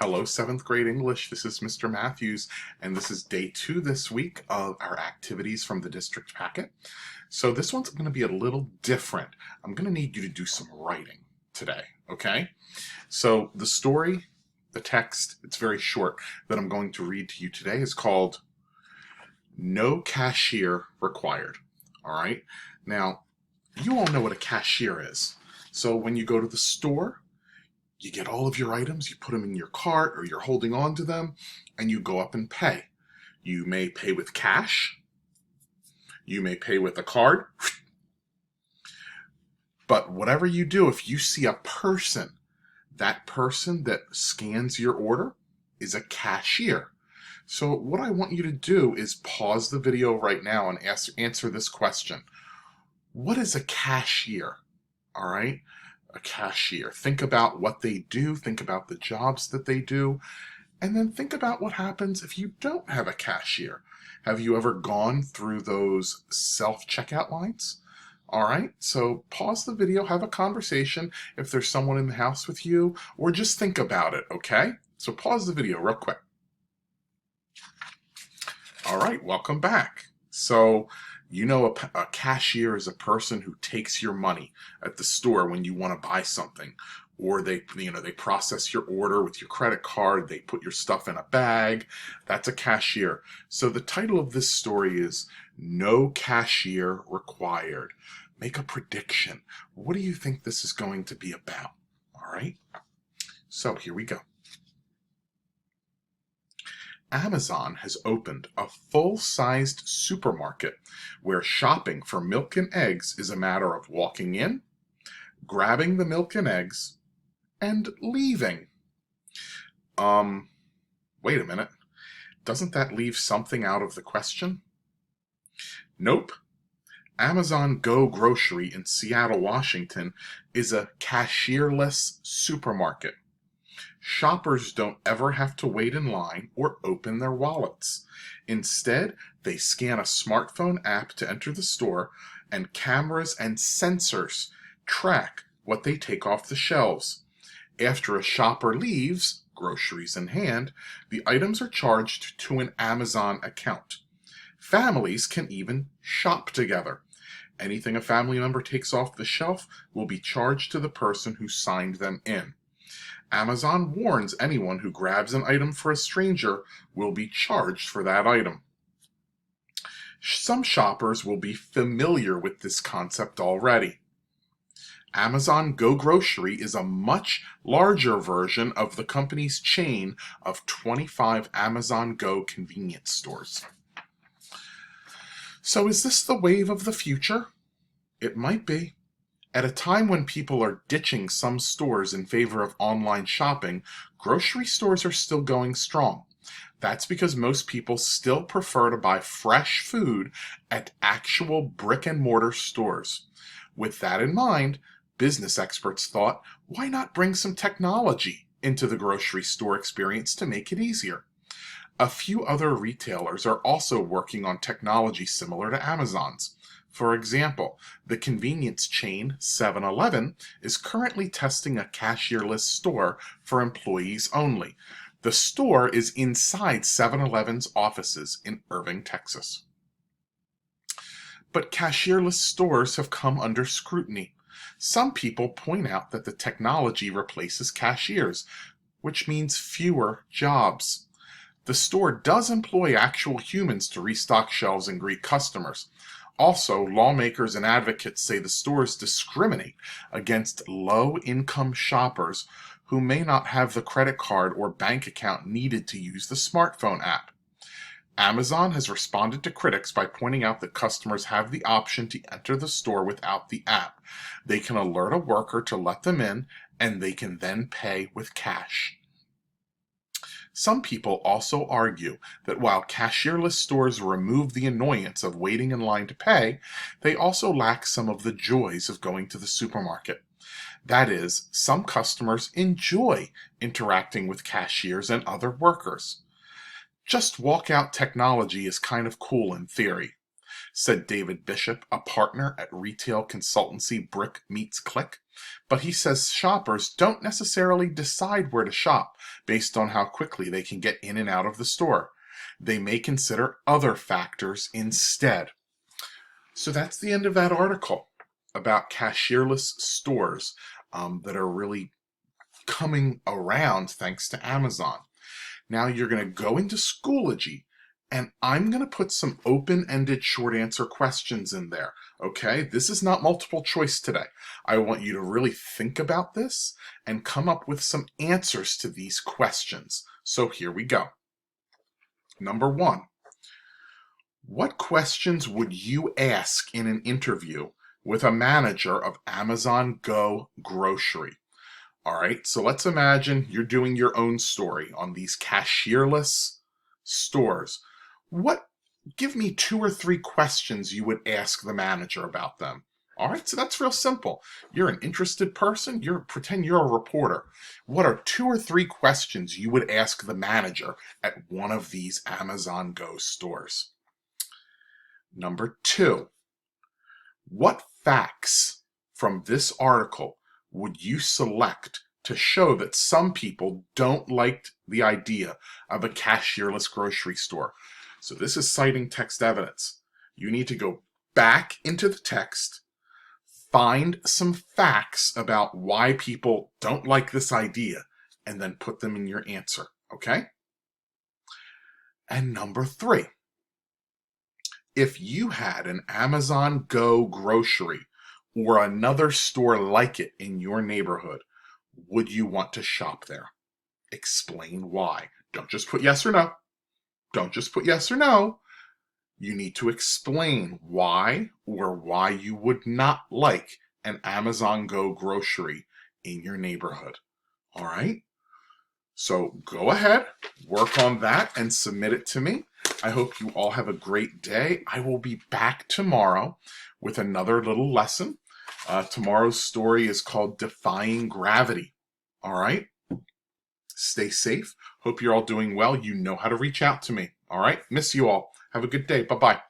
Hello, 7th grade English. This is Mr. Matthews, and this is day 2 this week of our activities from the district packet. So this one's going to be a little different. I'm going to need you to do some writing today, okay? So the story, the text, it's very short, that I'm going to read to you today is called No Cashier Required, all right? Now, you all know what a cashier is. So when you go to the store, you get all of your items, you put them in your cart or you're holding on to them, and you go up and pay. You may pay with cash. You may pay with a card. But whatever you do, if you see a person, that person that scans your order is a cashier. So what I want you to do is pause the video right now and answer this question. What is a cashier? All right? A cashier. Think about what they do, think about the jobs that they do, and then think about what happens if you don't have a cashier. Have you ever gone through those self-checkout lines? All right, so pause the video, have a conversation if there's someone in the house with you, or just think about it, okay? So pause the video real quick. All right, welcome back. So you know a cashier is a person who takes your money at the store when you want to buy something, or they process your order with your credit card, they put your stuff in a bag. That's a cashier. So the title of this story is No Cashier Required. Make a prediction. What do you think this is going to be about? All right. So here we go. Amazon has opened a full-sized supermarket where shopping for milk and eggs is a matter of walking in, grabbing the milk and eggs, and leaving. Wait a minute. Doesn't that leave something out of the question? Nope. Amazon Go Grocery in Seattle, Washington is a cashierless supermarket. Shoppers don't ever have to wait in line or open their wallets. Instead, they scan a smartphone app to enter the store, and cameras and sensors track what they take off the shelves. After a shopper leaves, groceries in hand, the items are charged to an Amazon account. Families can even shop together. Anything a family member takes off the shelf will be charged to the person who signed them in. Amazon warns anyone who grabs an item for a stranger will be charged for that item. Some shoppers will be familiar with this concept already. Amazon Go Grocery is a much larger version of the company's chain of 25 Amazon Go convenience stores. So is this the wave of the future? It might be. At a time when people are ditching some stores in favor of online shopping, grocery stores are still going strong. That's because most people still prefer to buy fresh food at actual brick and mortar stores. With that in mind, business experts thought, why not bring some technology into the grocery store experience to make it easier? A few other retailers are also working on technology similar to Amazon's. For example, the convenience chain 7-Eleven is currently testing a cashierless store for employees only. The store is inside 7-Eleven's offices in Irving, Texas. But cashierless stores have come under scrutiny. Some people point out that the technology replaces cashiers, which means fewer jobs. The store does employ actual humans to restock shelves and greet customers. Also, lawmakers and advocates say the stores discriminate against low-income shoppers who may not have the credit card or bank account needed to use the smartphone app. Amazon has responded to critics by pointing out that customers have the option to enter the store without the app. They can alert a worker to let them in, and they can then pay with cash. Some people also argue that while cashierless stores remove the annoyance of waiting in line to pay, they also lack some of the joys of going to the supermarket. That is, some customers enjoy interacting with cashiers and other workers. Just walkout technology is kind of cool in theory. said David Bishop, a partner at retail consultancy Brick Meets Click. But he says shoppers don't necessarily decide where to shop based on how quickly they can get in and out of the store. They may consider other factors instead. So that's the end of that article about cashierless stores that are really coming around thanks to Amazon. Now you're going to go into Schoology, and I'm going to put some open-ended short answer questions in there, okay? This is not multiple choice today. I want you to really think about this and come up with some answers to these questions. So here we go. Number 1, what questions would you ask in an interview with a manager of Amazon Go Grocery? All right, so let's imagine you're doing your own story on these cashierless stores. Give me 2 or 3 questions you would ask the manager about them. All right, so that's real simple. You're an interested person. Pretend you're a reporter. What are 2 or 3 questions you would ask the manager at one of these Amazon Go stores? Number 2, what facts from this article would you select to show that some people don't like the idea of a cashierless grocery store? So this is citing text evidence. You need to go back into the text, find some facts about why people don't like this idea, and then put them in your answer, okay? And number 3, if you had an Amazon Go grocery or another store like it in your neighborhood, would you want to shop there? Explain why. Don't just put yes or no. Don't just put yes or no. You need to explain why or why you would not like an Amazon Go grocery in your neighborhood. All right? So go ahead, work on that, and submit it to me. I hope you all have a great day. I will be back tomorrow with another little lesson. Tomorrow's story is called Defying Gravity. All right? Stay safe. Hope you're all doing well. You know how to reach out to me. All right? Miss you all. Have a good day. Bye-bye.